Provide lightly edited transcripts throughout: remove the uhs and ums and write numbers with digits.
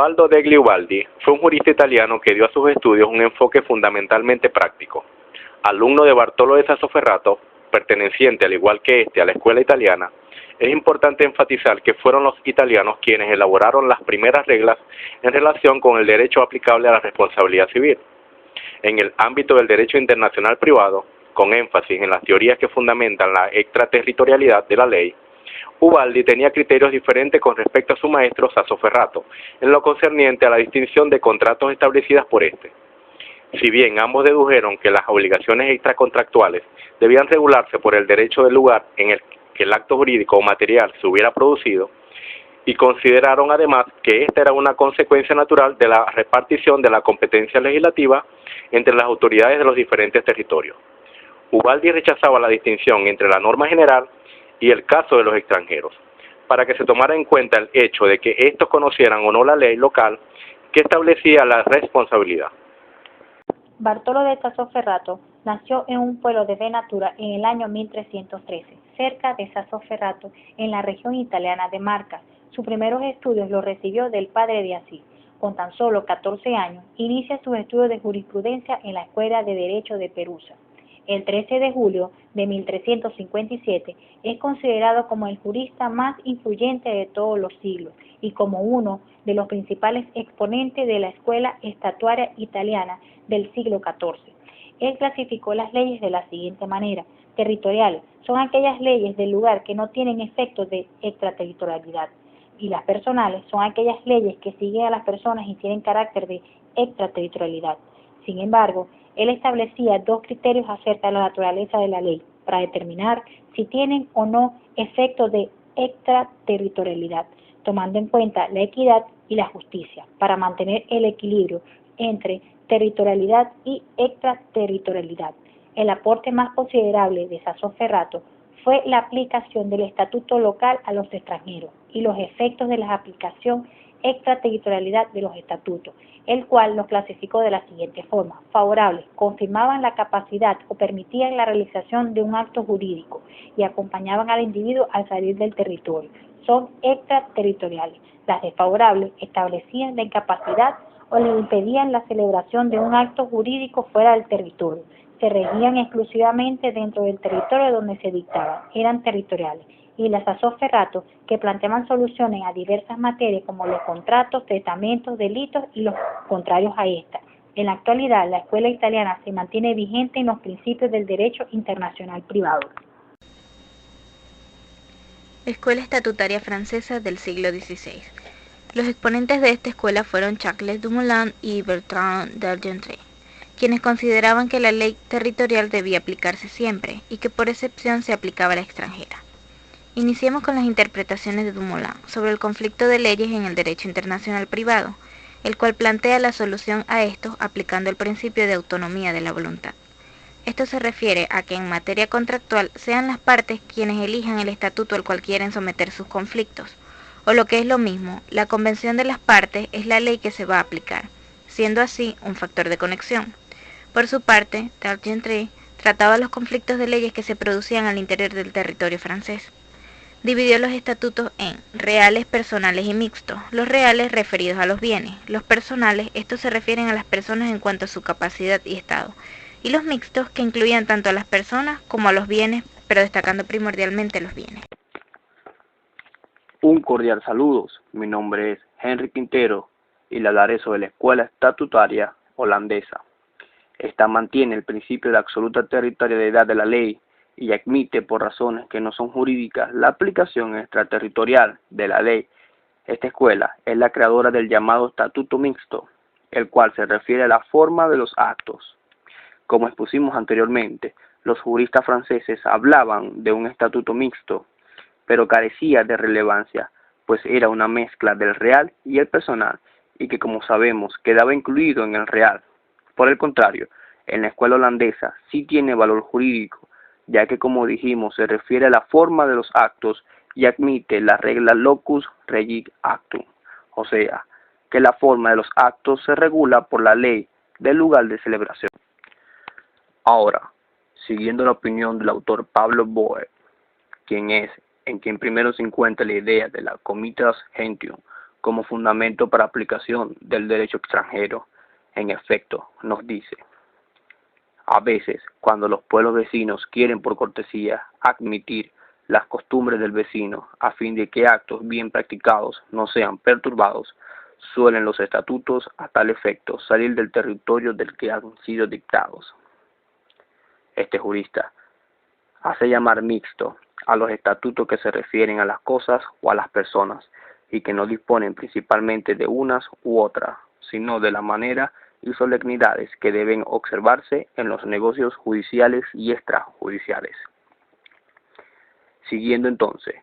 Ubaldo degli Ubaldi fue un jurista italiano que dio a sus estudios un enfoque fundamentalmente práctico. Alumno de Bartolo de Sassoferrato, perteneciente al igual que este a la escuela italiana, es importante enfatizar que fueron los italianos quienes elaboraron las primeras reglas en relación con el derecho aplicable a la responsabilidad civil. En el ámbito del derecho internacional privado, con énfasis en las teorías que fundamentan la extraterritorialidad de la ley, Ubaldi tenía criterios diferentes con respecto a su maestro Sassoferrato, en lo concerniente a la distinción de contratos establecidas por este. Si bien ambos dedujeron que las obligaciones extracontractuales debían regularse por el derecho del lugar en el que el acto jurídico o material se hubiera producido, y consideraron además que esta era una consecuencia natural de la repartición de la competencia legislativa entre las autoridades de los diferentes territorios. Ubaldi rechazaba la distinción entre la norma general y el caso de los extranjeros, para que se tomara en cuenta el hecho de que estos conocieran o no la ley local que establecía la responsabilidad. Bartolo de Sassoferrato nació en un pueblo de Venatura en el año 1313, cerca de Sassoferrato, en la región italiana de Marca. Sus primeros estudios los recibió del padre de Asís. Con tan solo 14 años, inicia sus estudios de jurisprudencia en la Escuela de Derecho de Perusa. El 13 de julio de 1357 es considerado como el jurista más influyente de todos los siglos y como uno de los principales exponentes de la escuela estatuaria italiana del siglo XIV. Él clasificó las leyes de la siguiente manera: territoriales son aquellas leyes del lugar que no tienen efectos de extraterritorialidad, y las personales son aquellas leyes que siguen a las personas y tienen carácter de extraterritorialidad. Sin embargo, él establecía dos criterios acerca de la naturaleza de la ley para determinar si tienen o no efectos de extraterritorialidad, tomando en cuenta la equidad y la justicia, para mantener el equilibrio entre territorialidad y extraterritorialidad. El aporte más considerable de Sassoferrato fue la aplicación del estatuto local a los extranjeros y los efectos de la aplicación extraterritorialidad de los estatutos, el cual los clasificó de la siguiente forma: favorables, confirmaban la capacidad o permitían la realización de un acto jurídico y acompañaban al individuo al salir del territorio; son extraterritoriales. Las desfavorables establecían la incapacidad o le impedían la celebración de un acto jurídico fuera del territorio. Se regían exclusivamente dentro del territorio donde se dictaban, eran territoriales. Y las Sassoferrato, que planteaban soluciones a diversas materias como los contratos, testamentos, delitos y los contrarios a esta. En la actualidad, la escuela italiana se mantiene vigente en los principios del derecho internacional privado. Escuela estatutaria francesa del siglo XVI. Los exponentes de esta escuela fueron Charles Dumoulin y Bertrand d'Argentré, quienes consideraban que la ley territorial debía aplicarse siempre y que por excepción se aplicaba a la extranjera. Iniciemos con las interpretaciones de Dumoulin sobre el conflicto de leyes en el derecho internacional privado, el cual plantea la solución a estos aplicando el principio de autonomía de la voluntad. Esto se refiere a que en materia contractual sean las partes quienes elijan el estatuto al cual quieren someter sus conflictos, o lo que es lo mismo, la convención de las partes es la ley que se va a aplicar, siendo así un factor de conexión. Por su parte, d'Argentré trataba los conflictos de leyes que se producían al interior del territorio francés. Dividió los estatutos en reales, personales y mixtos. Los reales referidos a los bienes, los personales, estos se refieren a las personas en cuanto a su capacidad y estado, y los mixtos que incluían tanto a las personas como a los bienes, pero destacando primordialmente los bienes. Un cordial saludos, mi nombre es Henry Quintero y le hablaré sobre la escuela estatutaria holandesa. Esta mantiene el principio de absoluta territorialidad de la ley y admite por razones que no son jurídicas la aplicación extraterritorial de la ley. Esta escuela es la creadora del llamado estatuto mixto, el cual se refiere a la forma de los actos. Como expusimos anteriormente, los juristas franceses hablaban de un estatuto mixto, pero carecía de relevancia, pues era una mezcla del real y el personal, y que como sabemos quedaba incluido en el real. Por el contrario, en la escuela holandesa sí tiene valor jurídico, ya que como dijimos se refiere a la forma de los actos y admite la regla locus regit actum, o sea, que la forma de los actos se regula por la ley del lugar de celebración. Ahora, siguiendo la opinión del autor Pablo Boer, en quien primero se encuentra la idea de la comitas gentium como fundamento para aplicación del derecho extranjero. En efecto, nos dice: a veces, cuando los pueblos vecinos quieren por cortesía admitir las costumbres del vecino a fin de que actos bien practicados no sean perturbados, suelen los estatutos a tal efecto salir del territorio del que han sido dictados. Este jurista hace llamar mixto a los estatutos que se refieren a las cosas o a las personas y que no disponen principalmente de unas u otras, sino de la manera y solemnidades que deben observarse en los negocios judiciales y extrajudiciales. Siguiendo entonces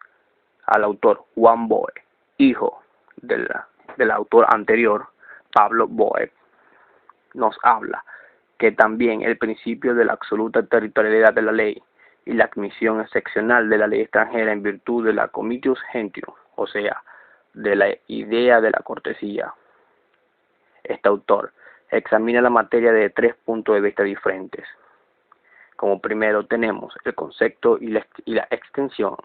al autor Juan Boe, hijo del autor anterior, Pablo Boe, nos habla que también el principio de la absoluta territorialidad de la ley y la admisión excepcional de la ley extranjera en virtud de la comitus gentium, o sea, de la idea de la cortesía. Este autor examina la materia de 3 puntos de vista diferentes. Como primero tenemos el concepto y la extensión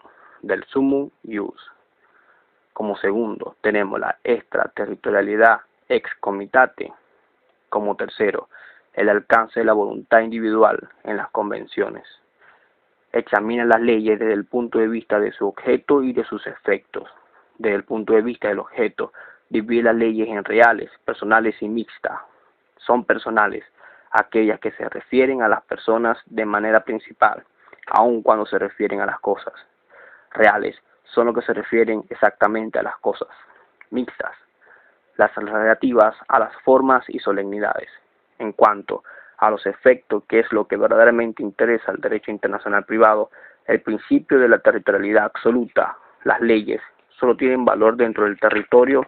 del summum ius. Como segundo tenemos la extraterritorialidad ex comitate. Como tercero, el alcance de la voluntad individual en las convenciones. Examina las leyes desde el punto de vista de su objeto y de sus efectos. Desde el punto de vista del objeto, divide las leyes en reales, personales y mixtas. Son personales aquellas que se refieren a las personas de manera principal, aun cuando se refieren a las cosas. Reales son los que se refieren exactamente a las cosas. Mixtas, las relativas a las formas y solemnidades. En cuanto a los efectos, que es lo que verdaderamente interesa al derecho internacional privado, el principio de la territorialidad absoluta, las leyes, solo tienen valor dentro del territorio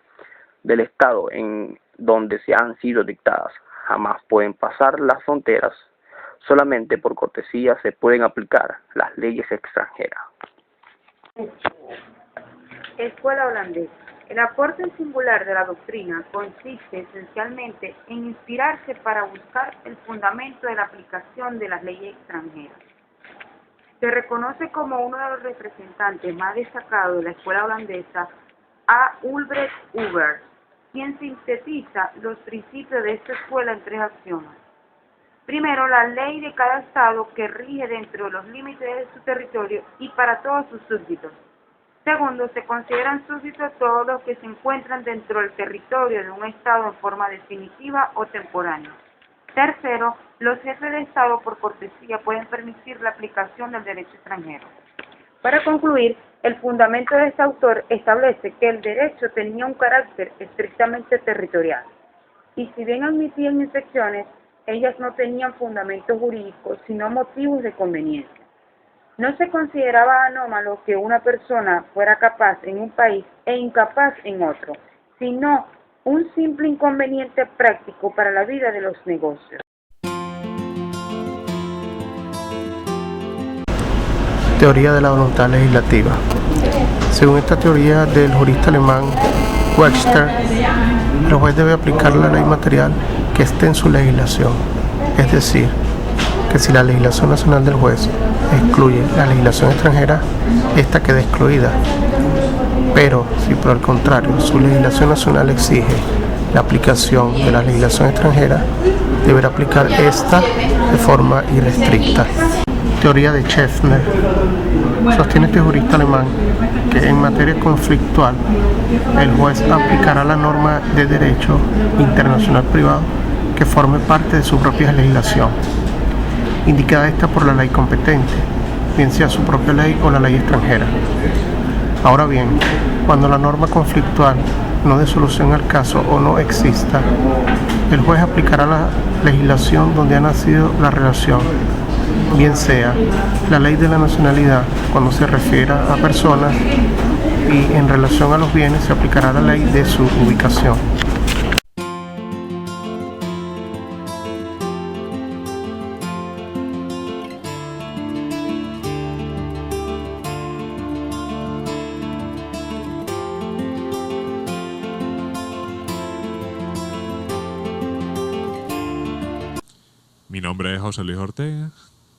del Estado en donde se han sido dictadas. Jamás pueden pasar las fronteras. Solamente por cortesía se pueden aplicar las leyes extranjeras. Escuela holandesa. El aporte singular de la doctrina consiste esencialmente en inspirarse para buscar el fundamento de la aplicación de las leyes extranjeras. Se reconoce como uno de los representantes más destacados de la escuela holandesa a Ulbrecht Huber, quien sintetiza los principios de esta escuela en 3 axiomas. Primero, la ley de cada estado que rige dentro de los límites de su territorio y para todos sus súbditos. Segundo, se consideran súbditos todos los que se encuentran dentro del territorio de un estado en forma definitiva o temporánea. Tercero, los jefes de estado por cortesía pueden permitir la aplicación del derecho extranjero. Para concluir, el fundamento de este autor establece que el derecho tenía un carácter estrictamente territorial, y si bien admitían excepciones, ellas no tenían fundamentos jurídicos, sino motivos de conveniencia. No se consideraba anómalo que una persona fuera capaz en un país e incapaz en otro, sino un simple inconveniente práctico para la vida de los negocios. Teoría de la voluntad legislativa. Según esta teoría del jurista alemán Webster, el juez debe aplicar la ley material que esté en su legislación, es decir, que si la legislación nacional del juez excluye la legislación extranjera, esta queda excluida. Pero si por el contrario su legislación nacional exige la aplicación de la legislación extranjera, deberá aplicar esta de forma irrestricta. Teoría de Schäffner. Sostiene este jurista alemán que en materia conflictual el juez aplicará la norma de derecho internacional privado que forme parte de su propia legislación, indicada esta por la ley competente, bien sea su propia ley o la ley extranjera. Ahora bien, cuando la norma conflictual no dé solución al caso o no exista, el juez aplicará la legislación donde ha nacido la relación, bien sea la ley de la nacionalidad cuando se refiera a personas, y en relación a los bienes se aplicará la ley de su ubicación. Mi nombre es José Luis Ortega.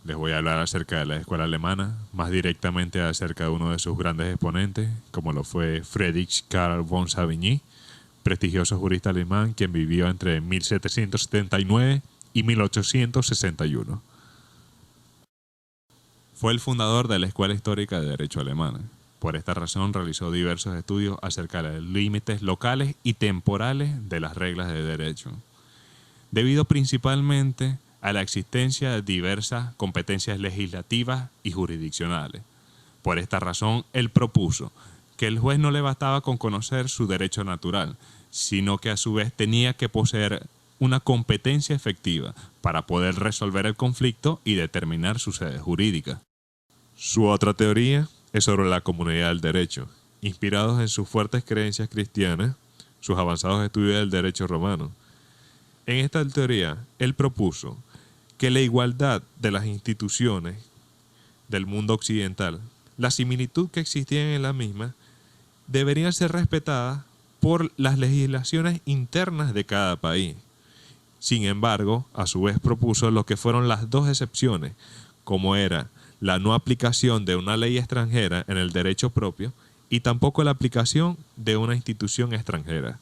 Les voy a hablar acerca de la escuela alemana, más directamente acerca de uno de sus grandes exponentes, como lo fue Friedrich Karl von Savigny, prestigioso jurista alemán quien vivió entre 1779 y 1861. Fue el fundador de la Escuela Histórica de Derecho Alemana. Por esta razón realizó diversos estudios acerca de los límites locales y temporales de las reglas de derecho, debido principalmente a la existencia de diversas competencias legislativas y jurisdiccionales. Por esta razón, él propuso que el juez no le bastaba con conocer su derecho natural, sino que a su vez tenía que poseer una competencia efectiva para poder resolver el conflicto y determinar su sede jurídica. Su otra teoría es sobre la comunidad del derecho, inspirados en sus fuertes creencias cristianas, sus avanzados estudios del derecho romano. En esta teoría, él propuso que la igualdad de las instituciones del mundo occidental, la similitud que existía en la misma, deberían ser respetadas por las legislaciones internas de cada país. Sin embargo, a su vez propuso lo que fueron las dos excepciones, como era la no aplicación de una ley extranjera en el derecho propio y tampoco la aplicación de una institución extranjera.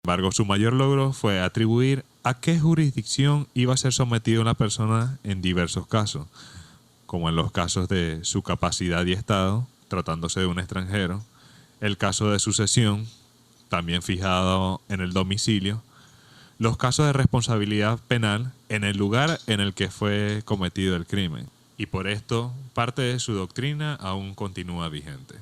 Sin embargo, su mayor logro fue atribuir a qué jurisdicción iba a ser sometida una persona en diversos casos, como en los casos de su capacidad y estado, tratándose de un extranjero, el caso de sucesión, también fijado en el domicilio, los casos de responsabilidad penal en el lugar en el que fue cometido el crimen. Y por esto, parte de su doctrina aún continúa vigente.